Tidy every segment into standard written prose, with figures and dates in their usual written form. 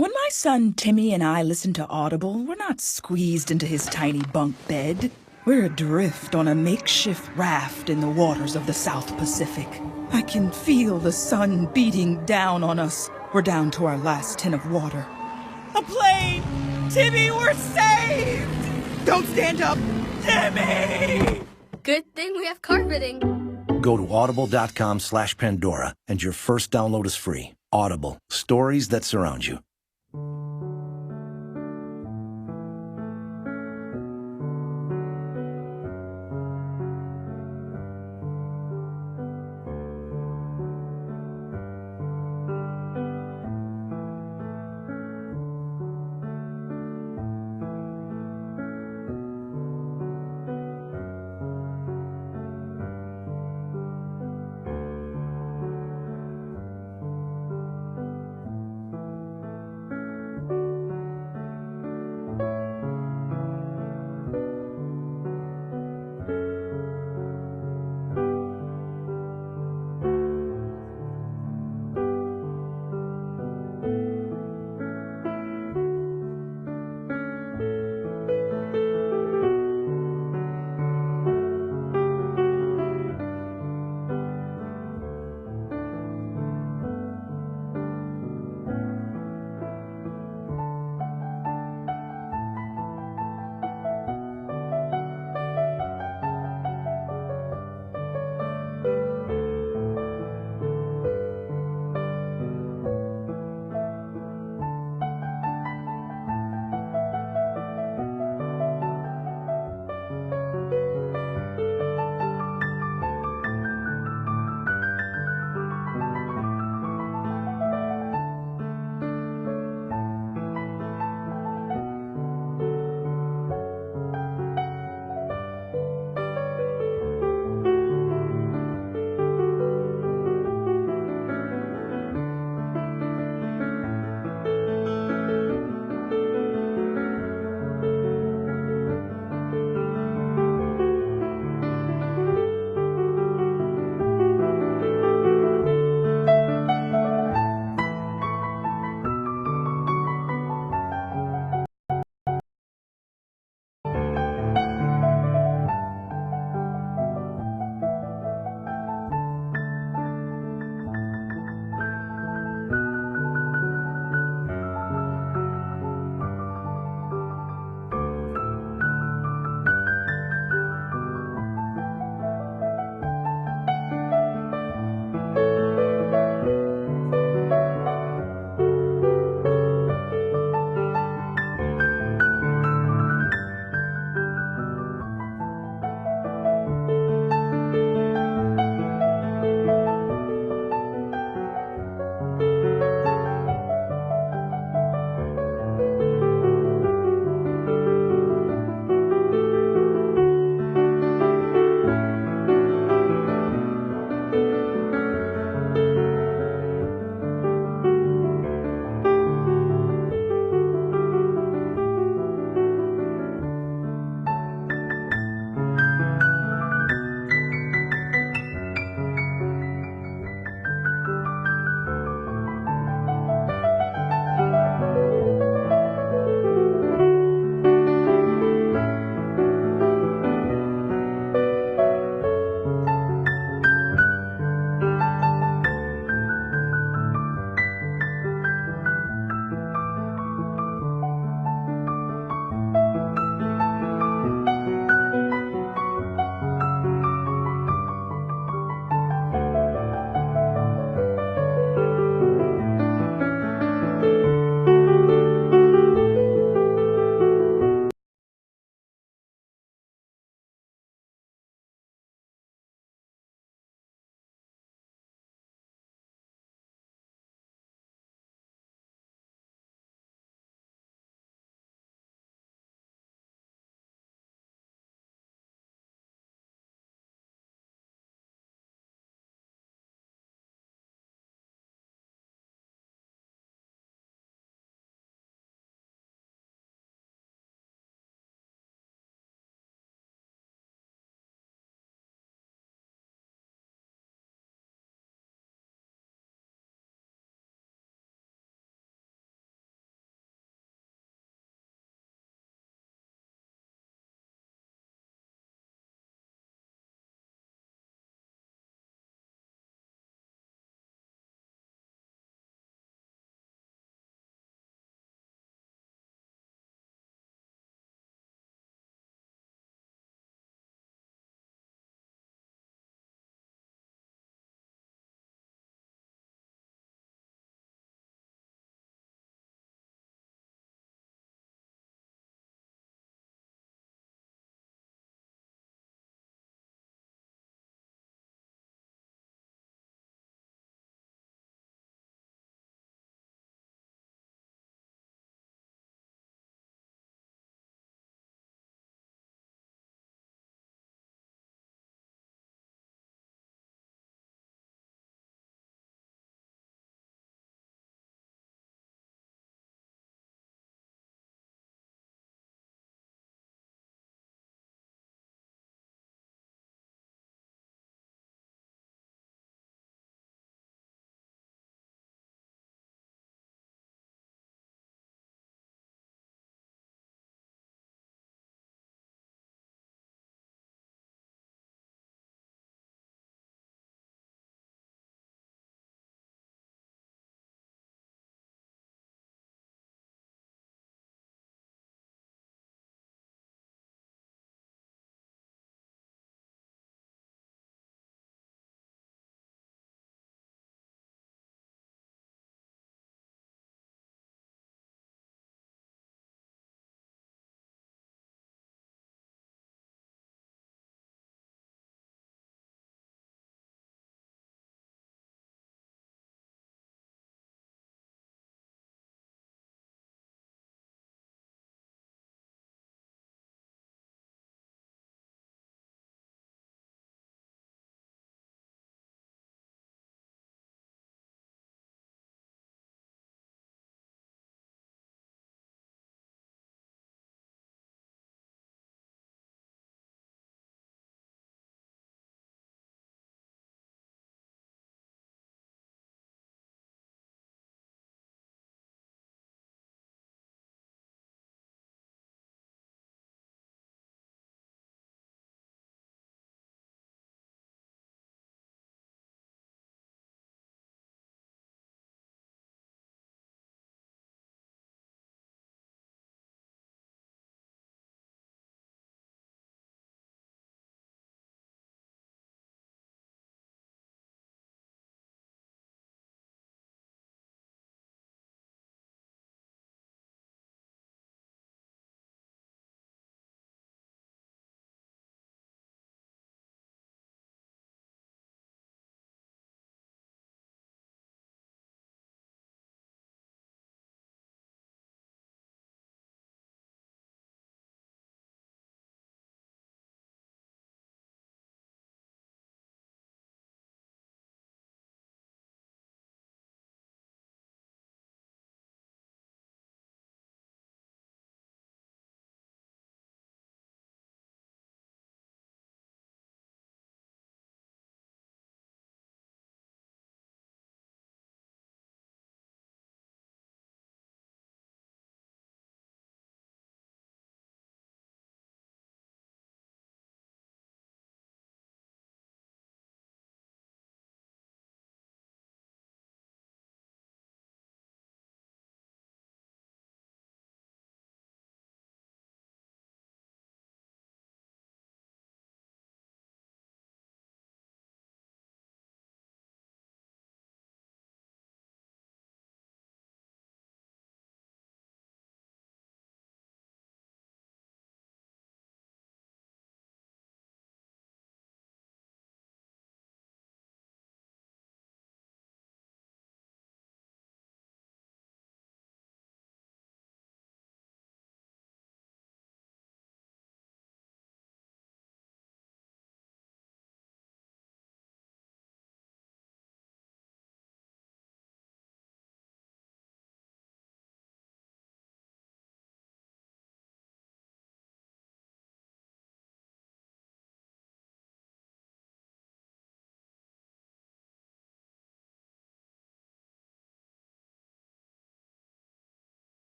When my son Timmy and I listen to Audible, we're not squeezed into his tiny bunk bed. We're adrift on a makeshift raft in the waters of the South Pacific. I can feel the sun beating down on us. We're down to our last tin of water. A plane! Timmy, we're saved! Don't stand up! Timmy! Good thing we have carpeting. Go to audible.com/Pandora and your first download is free. Audible. Stories that surround you.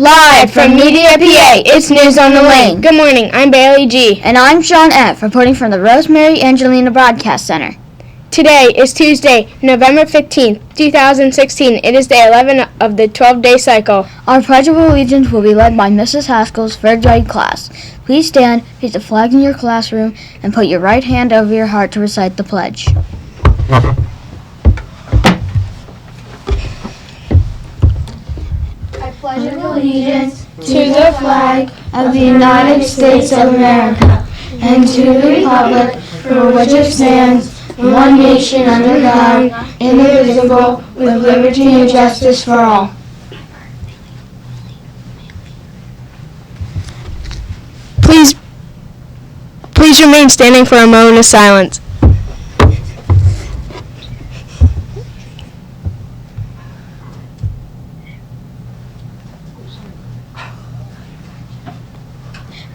Live from Media PA, it's News on the Lane. Good morning, I'm Bailey G. And I'm Sean F., reporting from the Rosemary Angelina Broadcast Center. Today is Tuesday, November 15th, 2016. It is day 11 of the 12-day cycle. Our Pledge of Allegiance will be led by Mrs. Haskell's third grade class. Please stand, face the flag in your classroom, and put your right hand over your heart to recite the pledge. I pledge allegiance to the flag of the United States of America and to the republic for which it stands, one nation under God, indivisible, with liberty and justice for all. Please remain standing for a moment of silence.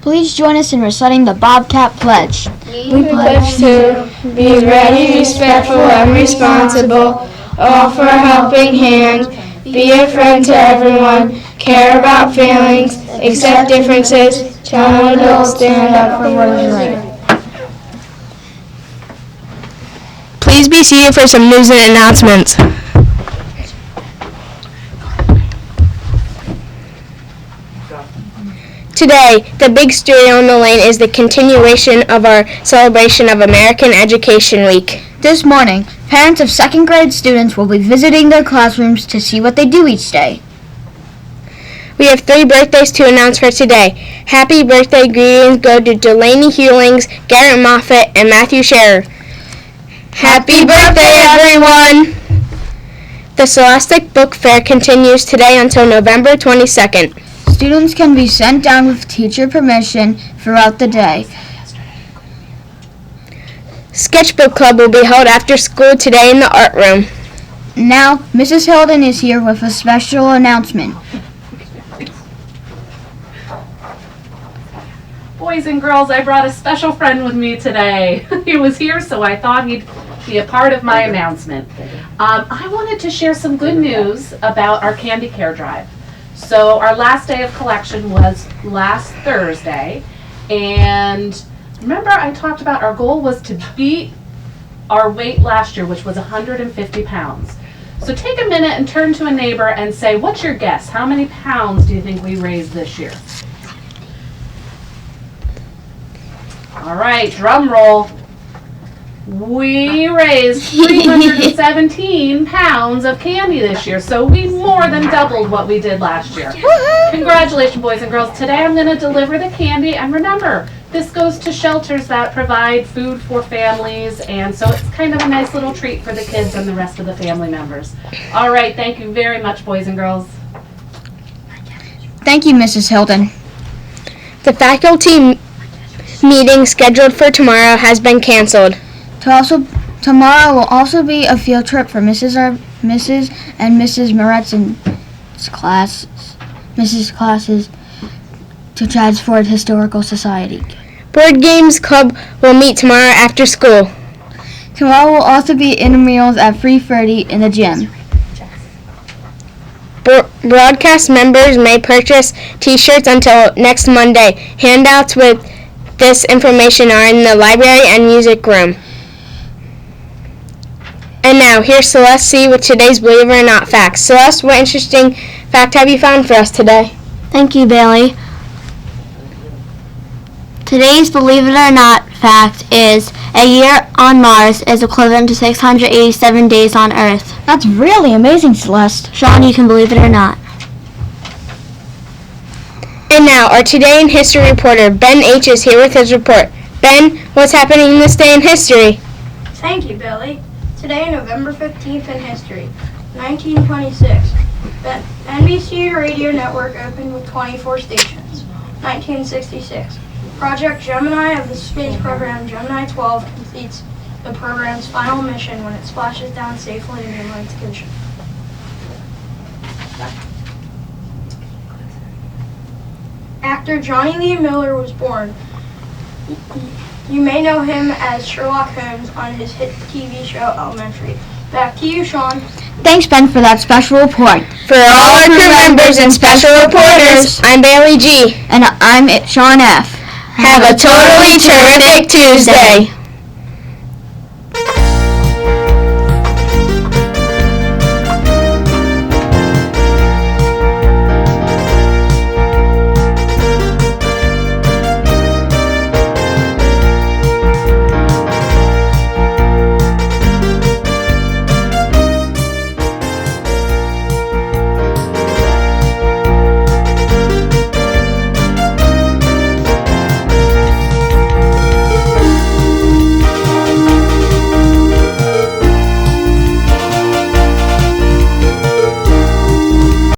Please join us in reciting the Bobcat Pledge. We pledge to be ready, respectful, and responsible, offer a helping hand, be a friend to everyone, care about feelings, accept differences, tell adults stand up for what is right. Please be seated for some news and announcements. Today, the big story on the lane is the continuation of our celebration of American Education Week. This morning, parents of second grade students will be visiting their classrooms to see what they do each day. We have 3 birthdays to announce for today. Happy birthday greetings go to Delaney Hewlings, Garrett Moffett, and Matthew Scherer. Happy birthday, everyone! The Scholastic Book Fair continues today until November 22nd. Students can be sent down with teacher permission throughout the day. Sketchbook Club will be held after school today in the art room. Now, Mrs. Hilden is here with a special announcement. Boys and girls, I brought a special friend with me today. He was here, so I thought he'd be a part of my announcement. I wanted to share some good news about our Candy Care Drive. So our last day of collection was last Thursday, and remember I talked about our goal was to beat our weight last year, which was 150 pounds. So take a minute and turn to a neighbor and say, what's your guess? How many pounds do you think we raised this year? All right, drum roll. We raised 317 pounds of candy this year, so we more than doubled what we did last year. Congratulations, boys and girls. Today I'm going to deliver the candy, and remember, this goes to shelters that provide food for families, and so it's kind of a nice little treat for the kids and the rest of the family members. All right, thank you very much, boys and girls. Thank you, Mrs. Hilden. The faculty meeting scheduled for tomorrow has been canceled. Tomorrow will also be a field trip for Mrs. and Mrs. Moretzen's classes to Chadds Ford Historical Society. Board Games Club will meet tomorrow after school. Tomorrow will also be intramurals at 3:30 in the gym. Broadcast members may purchase T-shirts until next Monday. Handouts with this information are in the library and music room. And now, here's Celeste C. with today's Believe It or Not facts. Celeste, what interesting fact have you found for us today? Thank you, Bailey. Today's Believe It or Not fact is a year on Mars is equivalent to 687 days on Earth. That's really amazing, Celeste. Sean, you can believe it or not. And now, our Today in History reporter, Ben H. is here with his report. Ben, what's happening this day in history? Thank you, Billy. Today, November 15th in history, 1926. The NBC radio network opened with 24 stations. 1966. Project Gemini of the space program Gemini 12 completes the program's final mission when it splashes down safely in the Atlantic Ocean. Actor Johnny Lee Miller was born. You may know him as Sherlock Holmes on his hit TV show Elementary. Back to you, Sean. Thanks, Ben, for that special report. For all our crew members and special reporters, I'm Bailey G. And I'm Sean F. Have a totally terrific Tuesday.